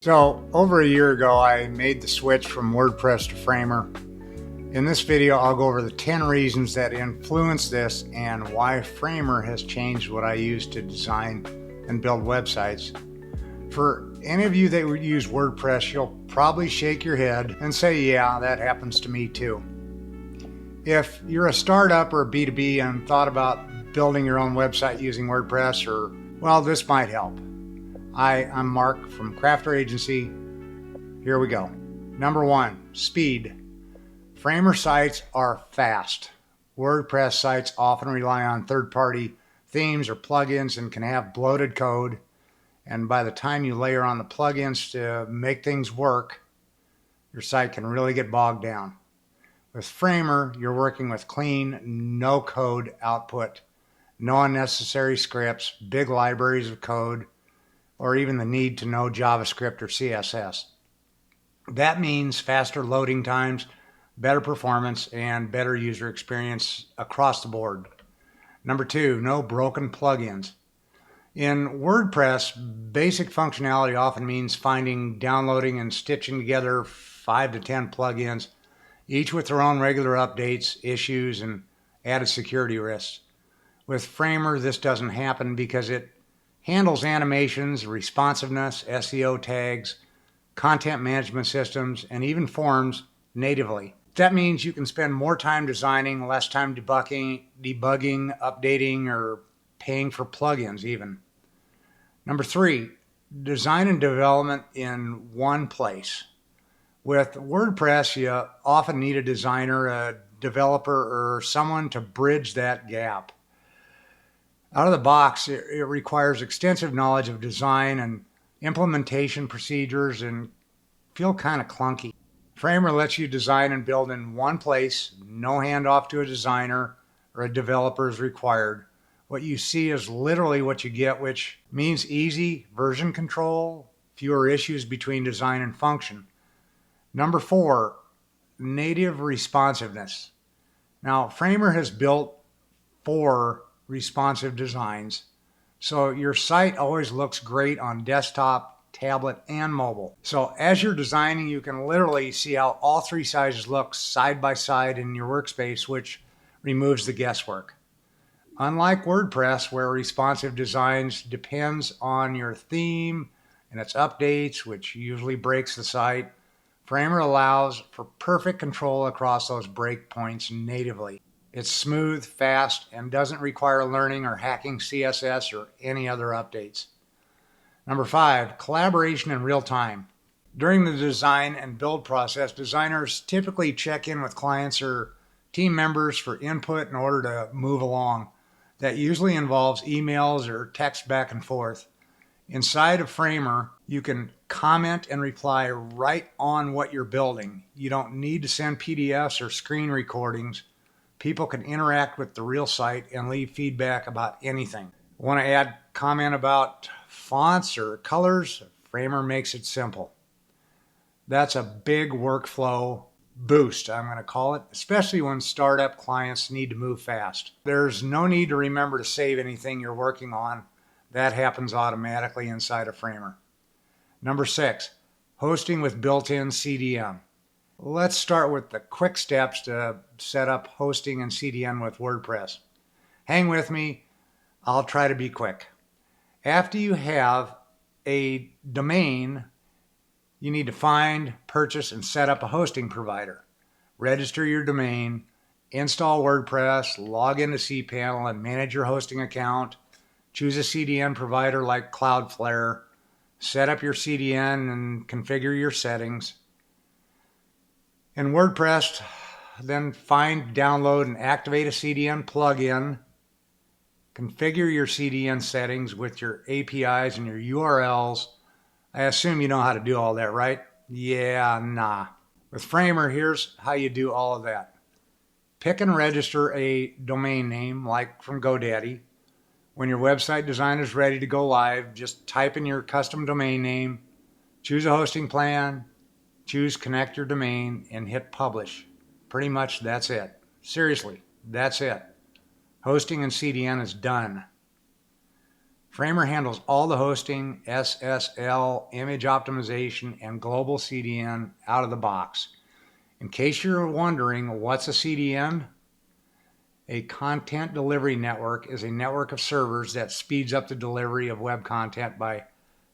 So over a year ago, I made the switch from WordPress to Framer. In this video, I'll go over the 10 reasons that influence this and why Framer has changed what I use to design and build websites. For any of you that would use WordPress, you'll probably shake your head and say, yeah, that happens to me too. If you're a startup or a B2B and thought about building your own website using WordPress, well, this might help. I'm Mark from Crafter Agency. Here we go. Number 1, speed. Framer sites are fast. WordPress sites often rely on third-party themes or plugins and can have bloated code. And by the time you layer on the plugins to make things work, your site can really get bogged down. With Framer, you're working with clean, no-code output, no unnecessary scripts, big libraries of code, or even the need to know JavaScript or CSS. That means faster loading times, better performance, and better user experience across the board. Number 2, no broken plugins. In WordPress, basic functionality often means finding, downloading, and stitching together 5 to 10 plugins, each with their own regular updates, issues, and added security risks. With Framer, this doesn't happen because it handles animations, responsiveness, SEO tags, content management systems, and even forms natively. That means you can spend more time designing, less time debugging, updating, or paying for plugins even. Number 3, design and development in one place. With WordPress, you often need a designer, a developer, or someone to bridge that gap. Out of the box, it requires extensive knowledge of design and implementation procedures and feel kind of clunky. Framer lets you design and build in one place, no handoff to a designer or a developer is required. What you see is literally what you get, which means easy version control, fewer issues between design and function. Number 4, native responsiveness. Now, Framer has built 4 responsive designs, so your site always looks great on desktop, tablet, and mobile. So as you're designing, you can literally see how all 3 sizes look side by side in your workspace, which removes the guesswork. Unlike WordPress, where responsive designs depends on your theme and its updates, which usually breaks the site, Framer allows for perfect control across those breakpoints natively. It's smooth, fast, and doesn't require learning or hacking CSS or any other updates. Number 5, collaboration in real time. During the design and build process, designers typically check in with clients or team members for input in order to move along. That usually involves emails or text back and forth. Inside of Framer, you can comment and reply right on what you're building. You don't need to send PDFs or screen recordings. People can interact with the real site and leave feedback about anything. Want to add comment about fonts or colors? Framer makes it simple. That's a big workflow boost, I'm going to call it, especially when startup clients need to move fast. There's no need to remember to save anything you're working on. That happens automatically inside of Framer. Number 6, hosting with built-in CDN. Let's start with the quick steps to set up hosting and CDN with WordPress. Hang with me, I'll try to be quick. After you have a domain, you need to find, purchase, and set up a hosting provider. Register your domain, install WordPress, log into cPanel, and manage your hosting account. Choose a CDN provider like Cloudflare. Set up your CDN and configure your settings. In WordPress, then find, download, and activate a CDN plugin. Configure your CDN settings with your APIs and your URLs. I assume you know how to do all that, right? Yeah, nah. With Framer, here's how you do all of that. Pick and register a domain name, like from GoDaddy. When your website design is ready to go live, just type in your custom domain name, choose a hosting plan, choose connect your domain, and hit publish. Pretty much that's it. Seriously, that's it. Hosting and CDN is done. Framer handles all the hosting, SSL, image optimization, and global CDN out of the box. In case you're wondering, what's a CDN? A content delivery network is a network of servers that speeds up the delivery of web content by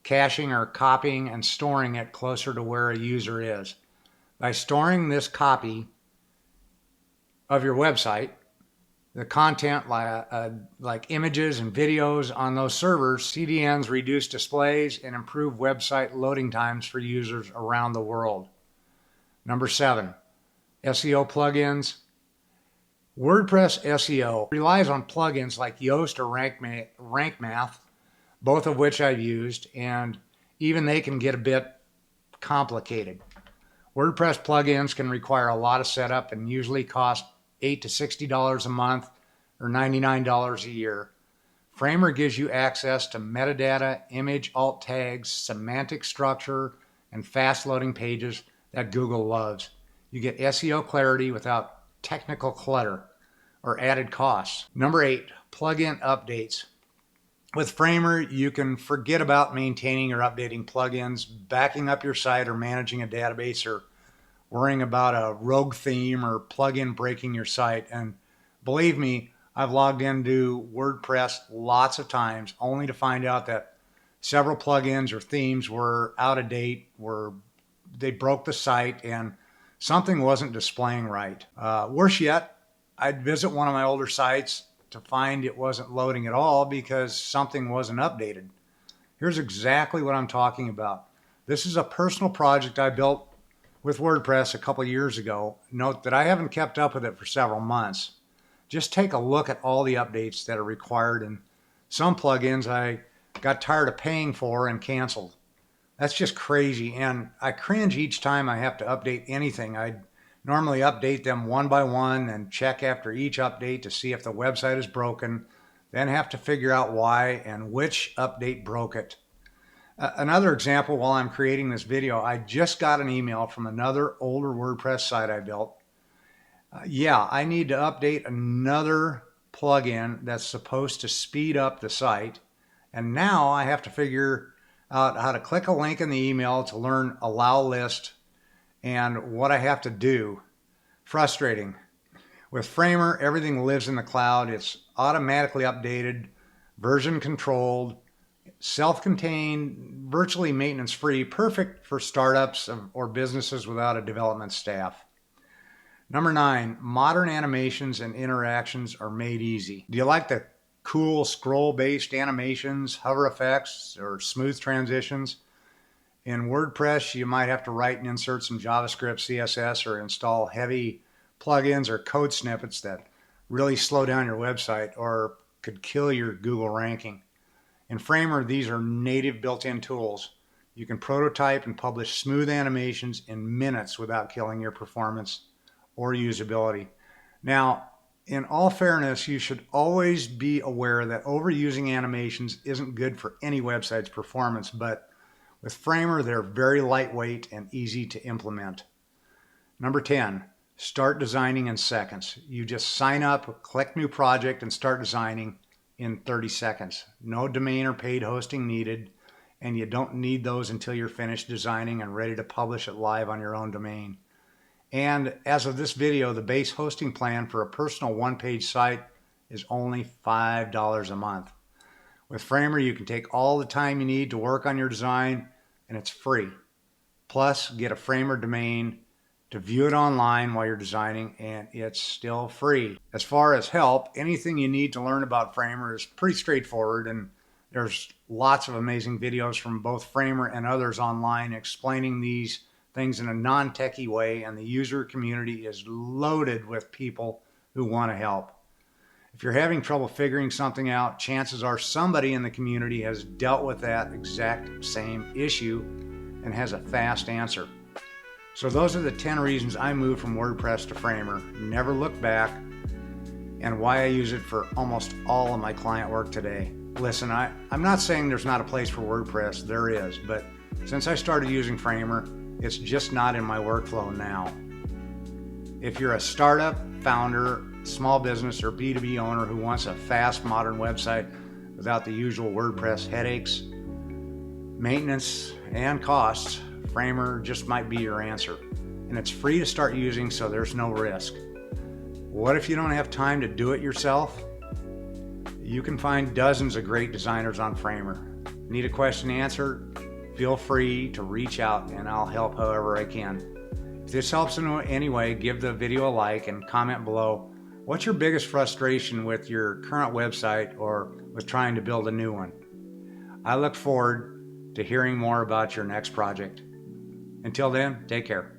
caching or copying and storing it closer to where a user is. By storing this copy of your website, the content like images and videos on those servers, CDNs reduce displays and improve website loading times for users around the world. Number 7, SEO plugins. WordPress SEO relies on plugins like Yoast or Rank Math, both of which I've used, and even they can get a bit complicated. WordPress plugins can require a lot of setup and usually cost $8 to $60 a month or $99 a year. Framer gives you access to metadata, image alt tags, semantic structure, and fast loading pages that Google loves. You get SEO clarity without technical clutter or added costs. Number 8, plugin updates. With Framer, you can forget about maintaining or updating plugins, backing up your site, or managing a database, or worrying about a rogue theme or plugin breaking your site. And believe me, I've logged into WordPress lots of times only to find out that several plugins or themes were out of date, they broke the site, and something wasn't displaying right. Worse yet, I'd visit one of my older sites to find it wasn't loading at all because something wasn't updated. Here's exactly what I'm talking about. This is a personal project I built with WordPress a couple years ago. Note that I haven't kept up with it for several months. Just take a look at all the updates that are required, and some plugins I got tired of paying for and canceled. That's just crazy, and I cringe each time I have to update anything. I normally update them one by one and check after each update to see if the website is broken, then have to figure out why and which update broke it. Another example, while I'm creating this video, I just got an email from another older WordPress site I built. Yeah, I need to update another plugin that's supposed to speed up the site, and now I have to figure out how to click a link in the email to learn allow list and what I have to do. Frustrating. With Framer, everything lives in the cloud. It's automatically updated, version controlled, self-contained, virtually maintenance-free, perfect for startups or businesses without a development staff. Number 9, modern animations and interactions are made easy. Do you like the cool scroll-based animations, hover effects, or smooth transitions? In WordPress, you might have to write and insert some JavaScript, CSS, or install heavy plugins or code snippets that really slow down your website or could kill your Google ranking. In Framer, these are native built-in tools. You can prototype and publish smooth animations in minutes without killing your performance or usability. Now, in all fairness, you should always be aware that overusing animations isn't good for any website's performance, but with Framer, they're very lightweight and easy to implement. Number 10, start designing in seconds. You just sign up, click new project, and start designing in 30 seconds. No domain or paid hosting needed, and you don't need those until you're finished designing and ready to publish it live on your own domain. And as of this video, the base hosting plan for a personal one-page site is only $5 a month. With Framer, you can take all the time you need to work on your design, and it's free. Plus, get a Framer domain to view it online while you're designing, and it's still free. As far as help, anything you need to learn about Framer is pretty straightforward, and there's lots of amazing videos from both Framer and others online explaining these things in a non-techie way, and the user community is loaded with people who want to help. If you're having trouble figuring something out, chances are somebody in the community has dealt with that exact same issue and has a fast answer. So those are the 10 reasons I moved from WordPress to Framer, never look back, and why I use it for almost all of my client work today. Listen, I'm not saying there's not a place for WordPress, there is, but since I started using Framer, it's just not in my workflow now. If you're a startup, founder, small business, or B2B owner who wants a fast, modern website, without the usual WordPress headaches, maintenance, and costs, Framer just might be your answer. And it's free to start using, so there's no risk. What if you don't have time to do it yourself? You can find dozens of great designers on Framer. Need a question answered? Feel free to reach out and I'll help however I can. If this helps in any way, give the video a like and comment below. What's your biggest frustration with your current website or with trying to build a new one? I look forward to hearing more about your next project. Until then, take care.